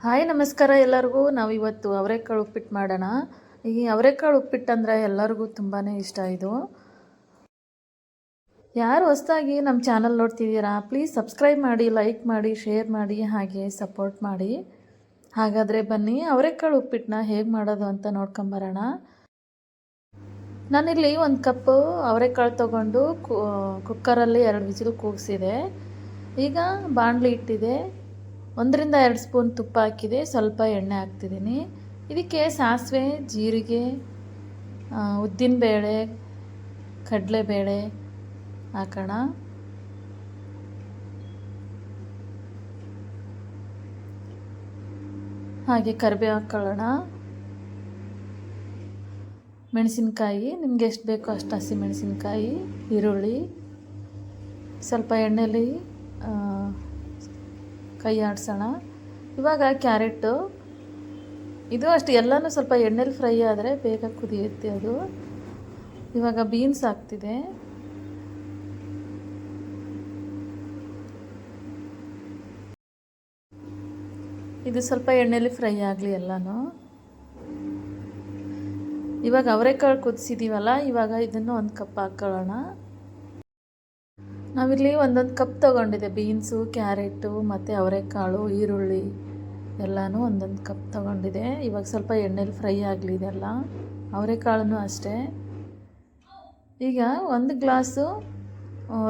Hi ನಮಸ್ಕಾರ ಎಲ್ಲರಿಗೂ. ನಾವಿವತ್ತು ಅವರೆಕಾಳು ಉಪ್ಪಿಟ್ಟು ಮಾಡೋಣ. ಈ ಅವರೆಕಾಳು ಉಪ್ಪಿಟ್ಟು ಅಂದರೆ ಎಲ್ಲರಿಗೂ ತುಂಬಾ ಇಷ್ಟ. ಇದು ಯಾರು ಹೊಸದಾಗಿ ನಮ್ಮ ಚಾನಲ್ ನೋಡ್ತಿದ್ದೀರಾ, ಪ್ಲೀಸ್ ಸಬ್ಸ್ಕ್ರೈಬ್ ಮಾಡಿ, ಲೈಕ್ ಮಾಡಿ, ಶೇರ್ ಮಾಡಿ, ಹಾಗೆ ಸಪೋರ್ಟ್ ಮಾಡಿ. ಹಾಗಾದರೆ ಬನ್ನಿ ಅವರೆಕಾಳು ಉಪ್ಪಿಟ್ಟನ್ನ ಹೇಗೆ ಮಾಡೋದು ಅಂತ ನೋಡ್ಕೊಂಬರೋಣ. ನಾನಿಲ್ಲಿ 1 ಕಪ್ಪು ಅವರೆಕಾಳು ತೊಗೊಂಡು ಕುಕ್ಕರಲ್ಲಿ 2 ವಿಸಿಲ್ ಕೂಗಿಸಿದೆ. ಈಗ ಬಾಣಲಿ ಇಟ್ಟಿದೆ, 1 ರಿಂದ 2 ಸ್ಪೂನ್ ತುಪ್ಪ ಹಾಕಿದೆ, ಸ್ವಲ್ಪ ಎಣ್ಣೆ ಹಾಕ್ತಿದ್ದೀನಿ. ಇದಕ್ಕೆ ಸಾಸಿವೆ, ಜೀರಿಗೆ, ಉದ್ದಿನಬೇಳೆ, ಕಡಲೆಬೇಳೆ ಹಾಕೋಣ. ಹಾಗೆ ಕರಿಬೇವು ಹಾಕ್ಕೊಳ್ಳೋಣ. ಮೆಣಸಿನ್ಕಾಯಿ ನಿಮಗೆ ಎಷ್ಟು ಬೇಕೋ ಅಷ್ಟು ಹಸಿಮೆಣಸಿನ್ಕಾಯಿ, ಈರುಳ್ಳಿ, ಸ್ವಲ್ಪ ಎಣ್ಣೆಲಿ ಕೈ ಆಡಿಸೋಣ. ಇವಾಗ ಕ್ಯಾರೆಟು, ಇದು ಅಷ್ಟು ಎಲ್ಲನೂ ಸ್ವಲ್ಪ ಎಣ್ಣೆಲಿ ಫ್ರೈ ಆದರೆ ಬೇಗ ಕುದಿಯುತ್ತೆ ಅದು. ಇವಾಗ ಬೀನ್ಸ್ ಹಾಕ್ತಿದೆ. ಇದು ಸ್ವಲ್ಪ ಎಣ್ಣೆಲಿ ಫ್ರೈ ಆಗಲಿ ಎಲ್ಲನೂ. ಇವಾಗ ಅವರೆಕಾಳು ಕುದಿಸಿದ್ದೀವಲ್ಲ, ಇವಾಗ ಇದನ್ನು 1 ಕಪ್ ಹಾಕ್ಕೊಳ್ಳೋಣ. ನಾವಿಲ್ಲಿ 1 ಕಪ್ ತೊಗೊಂಡಿದ್ದೆ ಬೀನ್ಸು, ಕ್ಯಾರೆಟು ಮತ್ತು ಅವರೆಕಾಳು, ಈರುಳ್ಳಿ ಎಲ್ಲನೂ 1 ಕಪ್ ತೊಗೊಂಡಿದೆ. ಇವಾಗ ಸ್ವಲ್ಪ ಎಣ್ಣೆಲಿ ಫ್ರೈ ಆಗಲಿ ಇದೆಲ್ಲ. ಅವರೆಕಾಳನ್ನು ಅಷ್ಟೇ. ಈಗ 1 ಗ್ಲಾಸು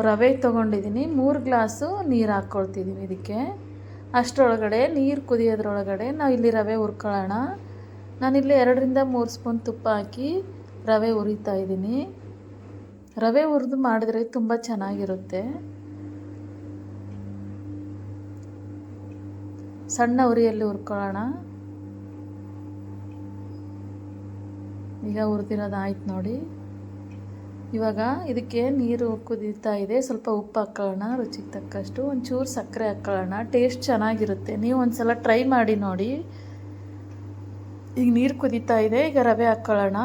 ರವೆ ತೊಗೊಂಡಿದ್ದೀನಿ, 3 ಗ್ಲಾಸು ನೀರು ಹಾಕ್ಕೊಳ್ತಿದ್ದೀವಿ ಇದಕ್ಕೆ. ಅಷ್ಟರೊಳಗಡೆ ನೀರು ಕುದಿಯೋದ್ರೊಳಗಡೆ ನಾವು ಇಲ್ಲಿ ರವೆ ಹುರ್ಕೊಳ್ಳೋಣ. ನಾನಿಲ್ಲಿ 2 ರಿಂದ 3 ಸ್ಪೂನ್ ತುಪ್ಪ ಹಾಕಿ ರವೆ ಹುರಿತಾ ಇದ್ದೀನಿ. ರವೆ ಹುರಿದು ಮಾಡಿದ್ರೆ ತುಂಬ ಚೆನ್ನಾಗಿರುತ್ತೆ. ಸಣ್ಣ ಉರಿಯಲ್ಲಿ ಹುರ್ಕೊಳ್ಳೋಣ. ಈಗ ಹುರಿದಿರೋದು ಆಯ್ತು ನೋಡಿ. ಇವಾಗ ಇದಕ್ಕೆ ನೀರು ಕುದೀತಾ ಇದೆ, ಸ್ವಲ್ಪ ಉಪ್ಪು ಹಾಕ್ಕೊಳ್ಳೋಣ, ರುಚಿಗೆ ತಕ್ಕಷ್ಟು, ಒಂಚೂರು ಸಕ್ಕರೆ ಹಾಕ್ಕೊಳ್ಳೋಣ. ಟೇಸ್ಟ್ ಚೆನ್ನಾಗಿರುತ್ತೆ, ನೀವು ಒಂದು ಸಲ ಟ್ರೈ ಮಾಡಿ ನೋಡಿ. ಈಗ ನೀರು ಕುದೀತಾ ಇದೆ, ಈಗ ರವೆ ಹಾಕ್ಕೊಳ್ಳೋಣ.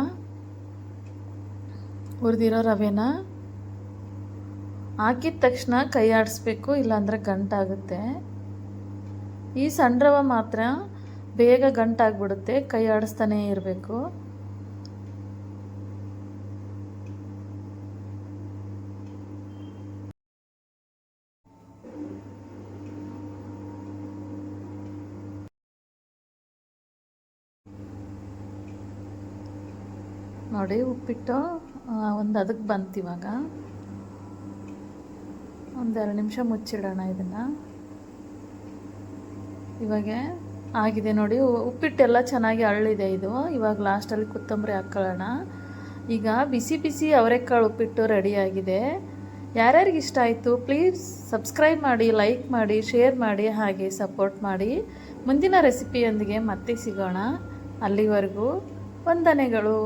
ಹುರಿದಿರೋ ರವೆನ ಹಾಕಿದ ತಕ್ಷಣ ಕೈ ಆಡಿಸ್ಬೇಕು, ಇಲ್ಲಾಂದರೆ ಗಂಟಾಗುತ್ತೆ. ಈ ಸಣ್ಣ ರವೆ ಮಾತ್ರ ಬೇಗ ಗಂಟಾಗ್ಬಿಡುತ್ತೆ, ಕೈ ಆಡಿಸ್ತಾನೇ ಇರಬೇಕು. ನೋಡಿ ಉಪ್ಪಿಟ್ಟು ಒಂದು ಅದಕ್ಕೆ ಬಂತು. ಇವಾಗ 1-2 ನಿಮಿಷ ಮುಚ್ಚಿಡೋಣ ಇದನ್ನು. ಇವಾಗ ಆಗಿದೆ ನೋಡಿ, ಉಪ್ಪಿಟ್ಟೆಲ್ಲ ಚೆನ್ನಾಗಿ ಅರಳಿದೆ ಇದು. ಇವಾಗ ಲಾಸ್ಟಲ್ಲಿ ಕೊತ್ತಂಬರಿ ಹಾಕ್ಕೊಳ್ಳೋಣ. ಈಗ ಬಿಸಿ ಬಿಸಿ ಅವರೆಕಾಳು ಉಪ್ಪಿಟ್ಟು ರೆಡಿಯಾಗಿದೆ. ಯಾರ್ಯಾರಿಗೆ ಇಷ್ಟ ಆಯಿತು ಪ್ಲೀಸ್ ಸಬ್ಸ್ಕ್ರೈಬ್ ಮಾಡಿ, ಲೈಕ್ ಮಾಡಿ, ಶೇರ್ ಮಾಡಿ, ಹಾಗೆ ಸಪೋರ್ಟ್ ಮಾಡಿ. ಮುಂದಿನ ರೆಸಿಪಿಯೊಂದಿಗೆ ಮತ್ತೆ ಸಿಗೋಣ. ಅಲ್ಲಿವರೆಗೂ ವಂದನೆಗಳು.